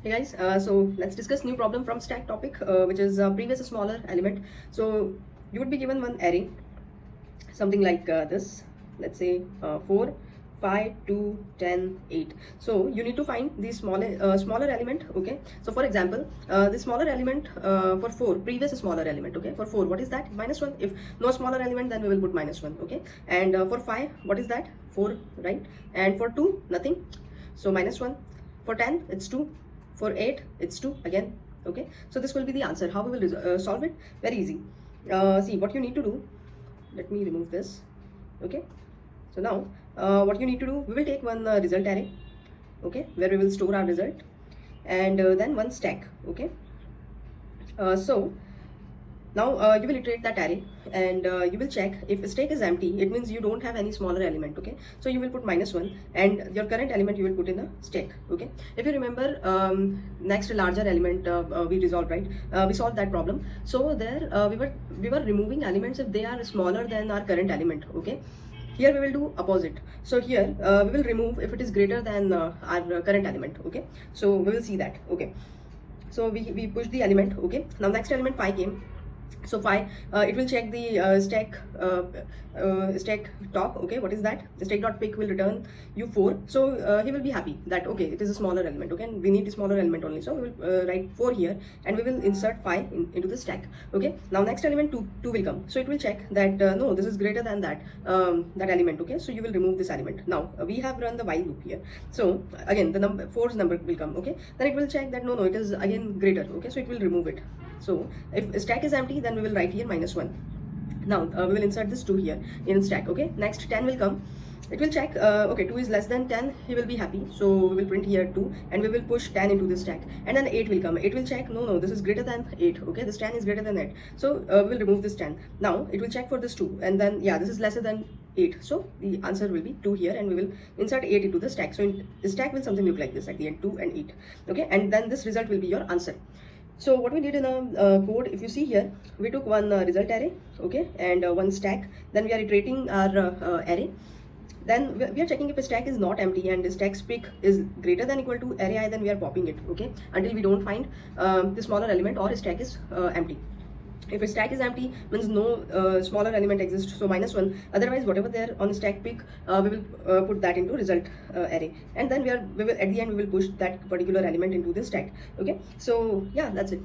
Hey guys, so let's discuss new problem from stack topic, which is previous smaller element. So you would be given one array, something like this. Let's say 4, 5, 2, 10, 8. So you need to find the smaller element. Okay. So for example, the smaller element for 4, previous smaller element. Okay. For 4, what is that? -1. If no smaller element, then we will put -1. Okay. And for 5, what is that? 4, right? And for 2, nothing. So -1. For 10, it's 2. For 8, it's 2 again. Okay, so this will be the answer. How we will solve it? Very easy. See what you need to do. Let me remove this. Okay, so now what you need to do, we will take one result array, okay, where we will store our result, and then one stack. Okay, so now you will iterate that array, and you will check if stack is empty. It means you don't have any smaller element. Okay, so you will put -1, and your current element you will put in a stack. Okay, if you remember, next larger element we resolved, right? We solved that problem. So there we were removing elements if they are smaller than our current element. Okay, here we will do opposite. So here we will remove if it is greater than our current element. Okay, so we will see that. Okay, so we push the element. Okay, now next element 5 came. So 5, it will check the stack top. Okay, what is that? The stack dot pick will return you 4. So he will be happy that okay, it is a smaller element. Okay, and we need a smaller element only, so we will write 4 here, and we will insert 5 into the stack. Okay, now next element 2 will come. So it will check that no, this is greater than that element. Okay, so you will remove this element. Now we have run the while loop here. So again the number 4's number will come. Okay, then it will check that no, it is again greater. Okay, so it will remove it. So if stack is empty, then we will write here -1. Now we will insert this 2 here in stack. Okay, next 10 will come. It will check okay, 2 is less than 10. He will be happy, so we will print here 2, and we will push 10 into this stack, and then 8 will come. It will check no, this is greater than 8. Okay, this 10 is greater than 8, so we will remove this 10. Now it will check for this 2, and then yeah, this is lesser than 8, so the answer will be 2 here, and we will insert 8 into the stack. So the stack will something look like this at the end, 2 and 8. Okay, and then this result will be your answer. So what we did in a code, if you see here, we took one result array, okay, and one stack. Then we are iterating our array. Then we are checking if a stack is not empty and the stack's pick is greater than equal to array I, then we are popping it. Okay, until we don't find the smaller element or a stack is empty. If a stack is empty, means no smaller element exists, so -1. Otherwise, whatever there on the stack pick, we will put that into result array, and then we will at the end we will push that particular element into the stack. Okay, so yeah, that's it.